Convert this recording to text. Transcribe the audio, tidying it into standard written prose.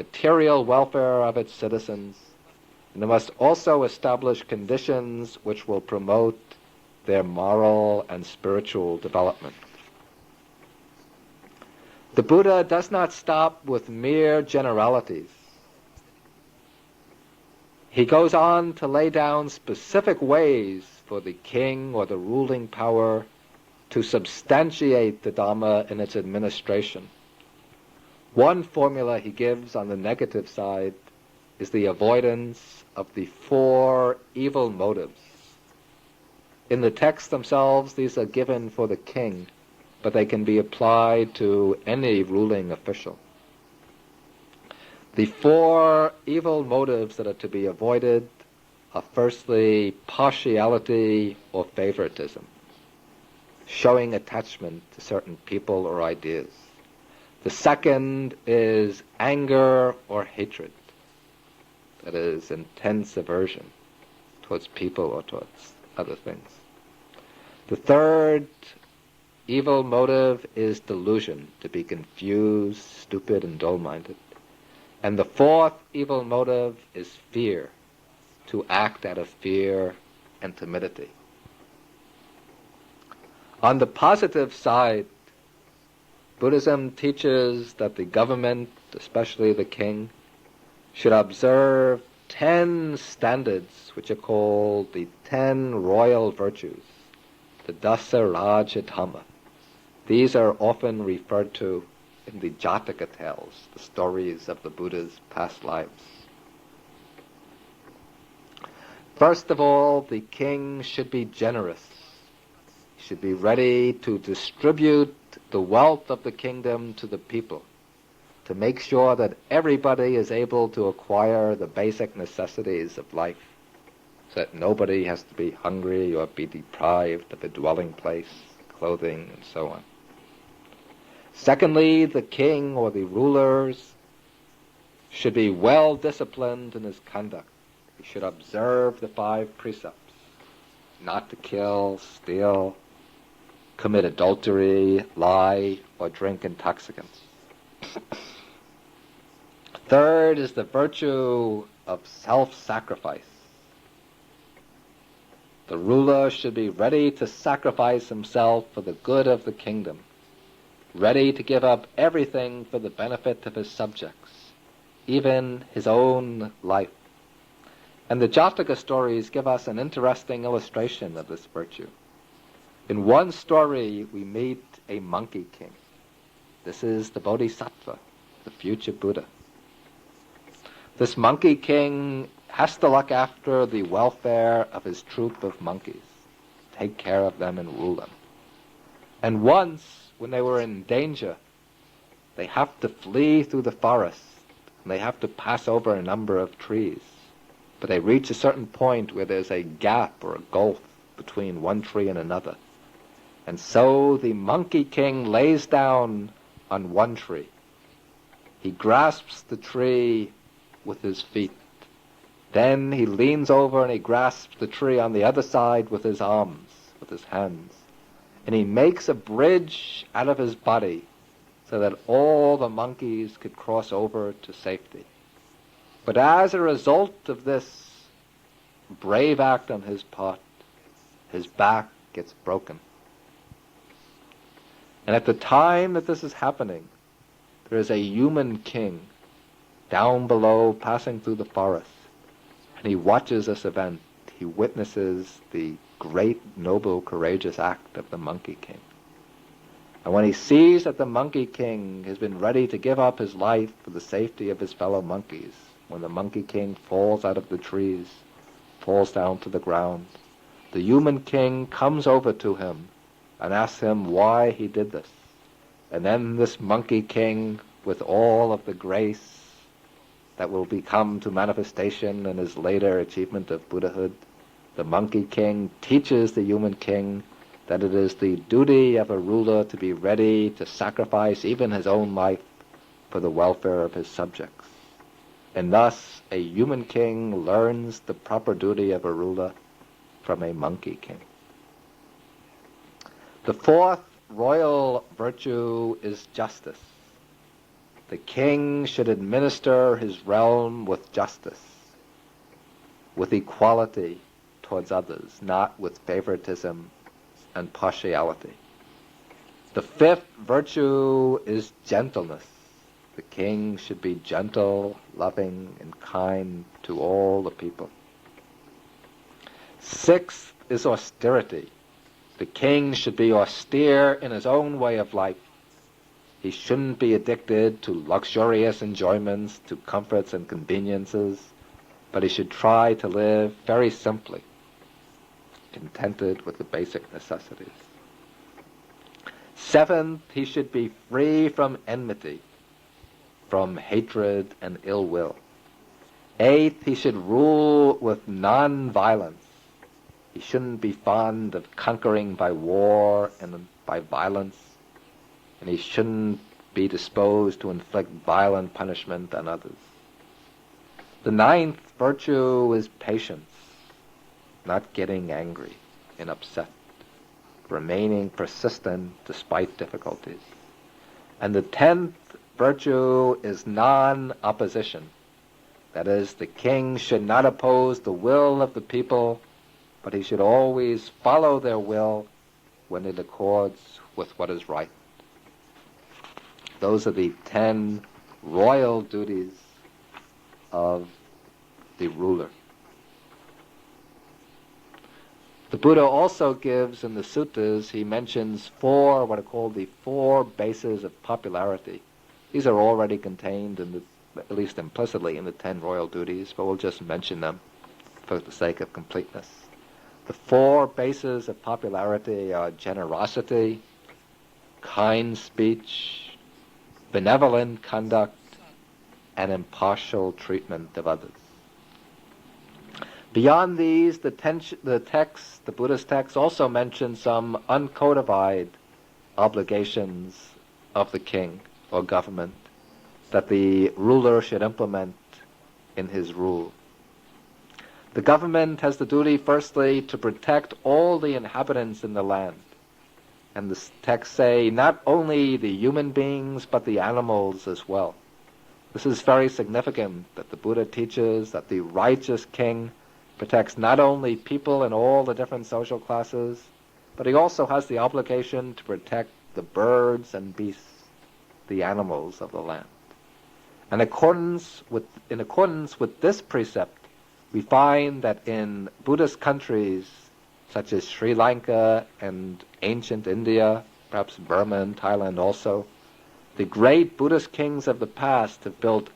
material welfare of its citizens, and it must also establish conditions which will promote their moral and spiritual development. The Buddha does not stop with mere generalities. He goes on to lay down specific ways for the king or the ruling power to substantiate the Dhamma in its administration. One formula he gives on the negative side is the avoidance of the 4 evil motives. In the texts themselves, these are given for the king, but they can be applied to any ruling official. The 4 evil motives that are to be avoided are firstly partiality or favoritism, showing attachment to certain people or ideas. The second is anger or hatred, that is, intense aversion towards people or towards other things. The third evil motive is delusion, to be confused, stupid, and dull-minded. And the 4th evil motive is fear, to act out of fear and timidity. On the positive side, Buddhism teaches that the government, especially the king, should observe 10 standards which are called the 10 royal virtues, the Dasa Raja Dhamma. These are often referred to in the Jataka tales, the stories of the Buddha's past lives. First of all, the king should be generous. He should be ready to distribute the wealth of the kingdom to the people, to make sure that everybody is able to acquire the basic necessities of life, so that nobody has to be hungry or be deprived of a dwelling place, clothing, and so on. Secondly, the king or the rulers should be well disciplined in his conduct. He should observe the 5 precepts: not to kill, steal, commit adultery, lie, or drink intoxicants. Third is the virtue of self-sacrifice. The ruler should be ready to sacrifice himself for the good of the kingdom, ready to give up everything for the benefit of his subjects, even his own life. And the Jataka stories give us an interesting illustration of this virtue. In one story, we meet a monkey king. This is the Bodhisattva, the future Buddha. This monkey king has to look after the welfare of his troop of monkeys, take care of them and rule them. And once, when they were in danger, they have to flee through the forest, and they have to pass over a number of trees. But they reach a certain point where there's a gap or a gulf between one tree and another. And so the monkey king lays down on one tree. He grasps the tree with his feet. Then he leans over and he grasps the tree on the other side with his arms, with his hands. And he makes a bridge out of his body so that all the monkeys could cross over to safety. But as a result of this brave act on his part, his back gets broken. And at the time that this is happening, there is a human king down below passing through the forest. And he watches this event. He witnesses the great, noble, courageous act of the monkey king. And when he sees that the monkey king has been ready to give up his life for the safety of his fellow monkeys, when the monkey king falls out of the trees, falls down to the ground, the human king comes over to him and asks him why he did this. And then this monkey king, with all of the grace that will become to manifestation in his later achievement of Buddhahood, the monkey king teaches the human king that it is the duty of a ruler to be ready to sacrifice even his own life for the welfare of his subjects. And thus a human king learns the proper duty of a ruler from a monkey king. The 4th royal virtue is justice. The king should administer his realm with justice, with equality towards others, not with favoritism and partiality. The fifth virtue is gentleness. The king should be gentle, loving, and kind to all the people. Sixth is austerity. The king should be austere in his own way of life. He shouldn't be addicted to luxurious enjoyments, to comforts and conveniences, but he should try to live very simply, contented with the basic necessities. Seventh, he should be free from enmity, from hatred and ill will. Eighth, he should rule with non-violence. He shouldn't be fond of conquering by war and by violence, and he shouldn't be disposed to inflict violent punishment on others. The ninth virtue is patience, not getting angry and upset, remaining persistent despite difficulties. And the 10th virtue is non-opposition. That is, the king should not oppose the will of the people, but he should always follow their will when it accords with what is right. Those are the 10 royal duties of the ruler. The Buddha also gives in the suttas, he mentions four, what are called the 4 bases of popularity. These are already contained in the, at least implicitly, in the 10 royal duties, but we'll just mention them for the sake of completeness. The 4 bases of popularity are generosity, kind speech, benevolent conduct, and impartial treatment of others. Beyond these, the Buddhist text also mentions some uncodified obligations of the king or government that the ruler should implement in his rule. The government has the duty, firstly, to protect all the inhabitants in the land. And the texts say not only the human beings, but the animals as well. This is very significant that the Buddha teaches that the righteous king protects not only people in all the different social classes, but he also has the obligation to protect the birds and beasts, the animals of the land. And in accordance with this precept, we find that in Buddhist countries such as Sri Lanka and ancient India, perhaps Burma and Thailand also, the great Buddhist kings of the past have built